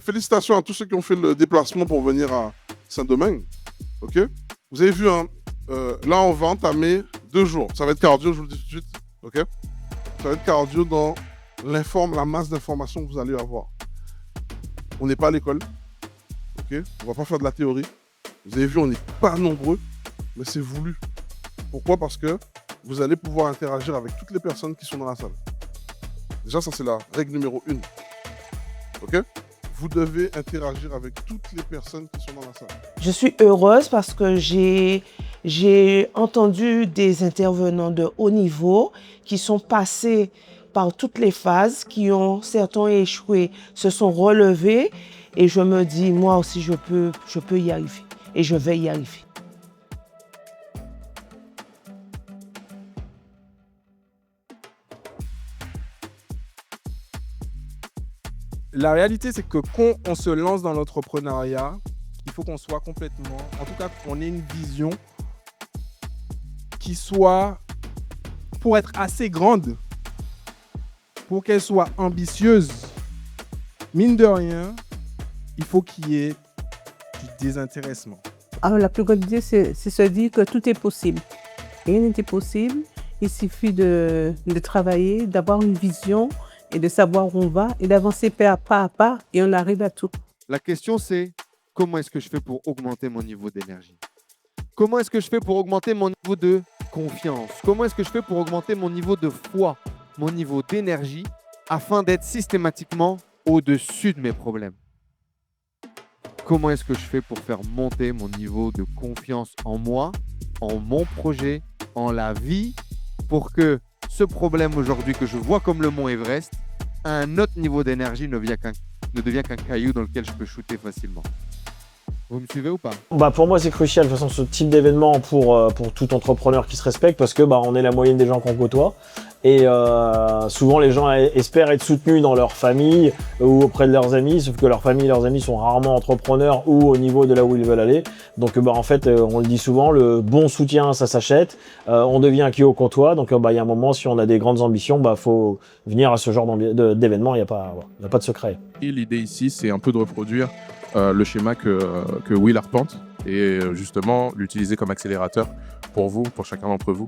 Félicitations à tous ceux qui ont fait le déplacement pour venir à Saint-Domingue. Ok. Vous avez vu, hein, là, on va entamer 2 jours. Ça va être cardio, je vous le dis tout de suite. Ok. Ça va être cardio dans la masse d'informations que vous allez avoir. On n'est pas à l'école. Ok. On va pas faire de la théorie. Vous avez vu, on n'est pas nombreux, mais c'est voulu. Pourquoi? Parce que vous allez pouvoir interagir avec toutes les personnes qui sont dans la salle. Déjà, ça, c'est la règle numéro 1. Ok? Vous devez interagir avec toutes les personnes qui sont dans la salle. Je suis heureuse parce que j'ai entendu des intervenants de haut niveau qui sont passés par toutes les phases, certains ont échoué, se sont relevés et je me dis, moi aussi, je peux y arriver et je vais y arriver. La réalité, c'est que quand on se lance dans l'entrepreneuriat, il faut qu'on soit complètement, en tout cas, qu'on ait une vision qui soit, pour être assez grande, pour qu'elle soit ambitieuse, mine de rien, il faut qu'il y ait du désintéressement. Alors, la plus grande idée, c'est se dire que tout est possible. Rien n'est impossible. Il suffit de travailler, d'avoir une vision et de savoir où on va et d'avancer pas à pas et on arrive à tout. La question, c'est comment est-ce que je fais pour augmenter mon niveau d'énergie? Comment est-ce que je fais pour augmenter mon niveau de confiance? Comment est-ce que je fais pour augmenter mon niveau de foi, mon niveau d'énergie, afin d'être systématiquement au-dessus de mes problèmes? Comment est-ce que je fais pour faire monter mon niveau de confiance en moi, en mon projet, en la vie, pour que ce problème aujourd'hui que je vois comme le mont Everest, à un autre niveau d'énergie ne devient qu'un caillou dans lequel je peux shooter facilement? Vous me suivez ou pas? Pour moi, c'est crucial de toute façon ce type d'événement pour tout entrepreneur qui se respecte parce que on est la moyenne des gens qu'on côtoie et souvent les gens espèrent être soutenus dans leur famille ou auprès de leurs amis, sauf que leur famille et leurs amis sont rarement entrepreneurs ou au niveau de là où ils veulent aller. Donc en fait, on le dit souvent, le bon soutien ça s'achète, on devient qui au côtoie. Donc il y a un moment, si on a des grandes ambitions, faut venir à ce genre d'événement, il n'y a pas de secret. Et l'idée ici, c'est un peu de reproduire le schéma que Will arpente et justement l'utiliser comme accélérateur pour vous, pour chacun d'entre vous,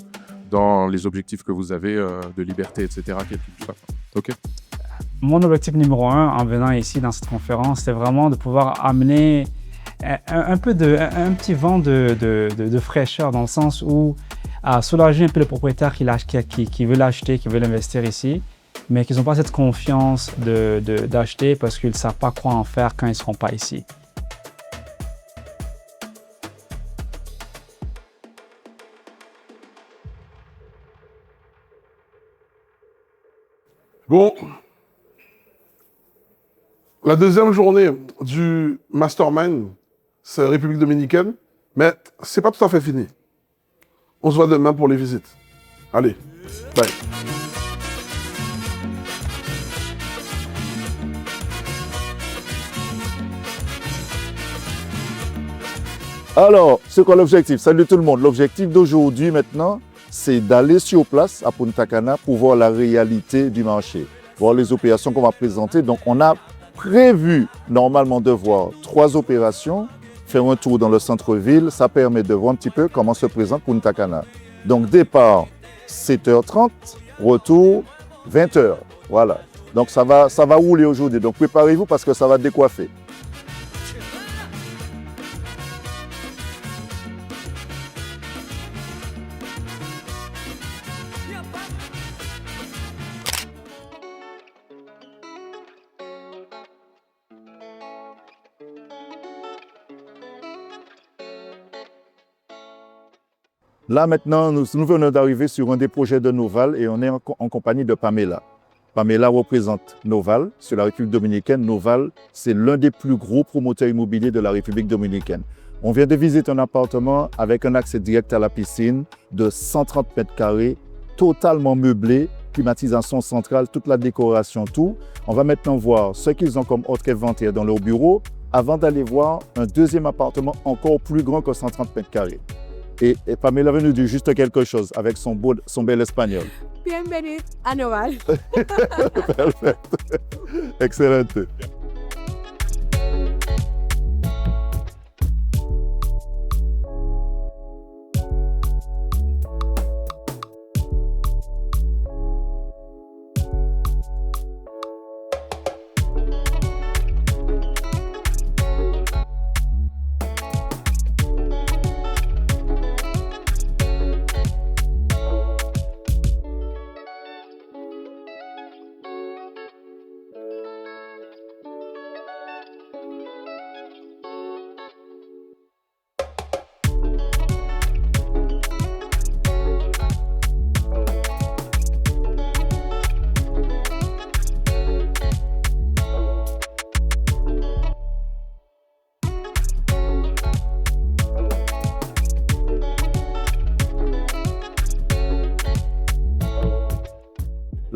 dans les objectifs que vous avez de liberté, etc. Tout ça. Ok. Mon objectif numéro 1 en venant ici dans cette conférence, c'est vraiment de pouvoir amener un petit vent de fraîcheur dans le sens où soulager un peu le propriétaire qui veut l'acheter, qui veut l'investir ici, mais qu'ils n'ont pas cette confiance d'acheter parce qu'ils ne savent pas quoi en faire quand ils ne seront pas ici. Bon, la deuxième journée du Mastermind, c'est République Dominicaine, mais c'est pas tout à fait fini. On se voit demain pour les visites. Allez, bye. Alors, c'est quoi l'objectif? Salut tout le monde. L'objectif d'aujourd'hui maintenant, c'est d'aller sur place à Punta Cana pour voir la réalité du marché, voir les opérations qu'on va présenter. Donc, on a prévu normalement de voir 3 opérations, faire un tour dans le centre-ville. Ça permet de voir un petit peu comment se présente Punta Cana. Donc, départ 7h30, retour 20h. Voilà. Donc, ça va rouler aujourd'hui. Donc, préparez-vous parce que ça va décoiffer. Là maintenant, nous venons d'arriver sur un des projets de Noval et on est en compagnie de Pamela. Pamela représente Noval sur la République dominicaine. Noval, c'est l'un des plus gros promoteurs immobiliers de la République dominicaine. On vient de visiter un appartement avec un accès direct à la piscine de 130 mètres carrés, totalement meublé, climatisation centrale, toute la décoration, tout. On va maintenant voir ce qu'ils ont comme autre inventaire dans leur bureau avant d'aller voir un deuxième appartement encore plus grand que 130 mètres carrés. Et Pamela va nous dire juste quelque chose avec son bel espagnol. Bienvenue à Noval. Perfect. Excellent.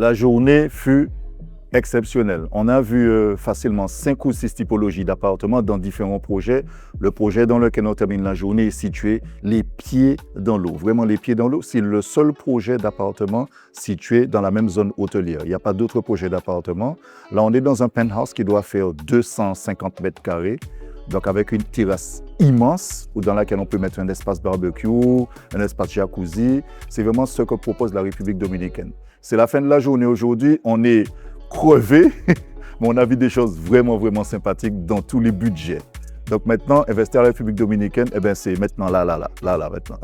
La journée fut exceptionnelle. On a vu facilement 5 ou 6 typologies d'appartements dans différents projets. Le projet dans lequel on termine la journée est situé les pieds dans l'eau. Vraiment les pieds dans l'eau, c'est le seul projet d'appartement situé dans la même zone hôtelière. Il n'y a pas d'autres projets d'appartement. Là, on est dans un penthouse qui doit faire 250 mètres carrés. Donc avec une terrasse immense dans laquelle on peut mettre un espace barbecue, un espace jacuzzi. C'est vraiment ce que propose la République dominicaine. C'est la fin de la journée aujourd'hui. On est crevé, mais on a vu des choses vraiment, vraiment sympathiques dans tous les budgets. Donc maintenant, investir à la République dominicaine, eh ben, c'est maintenant là maintenant.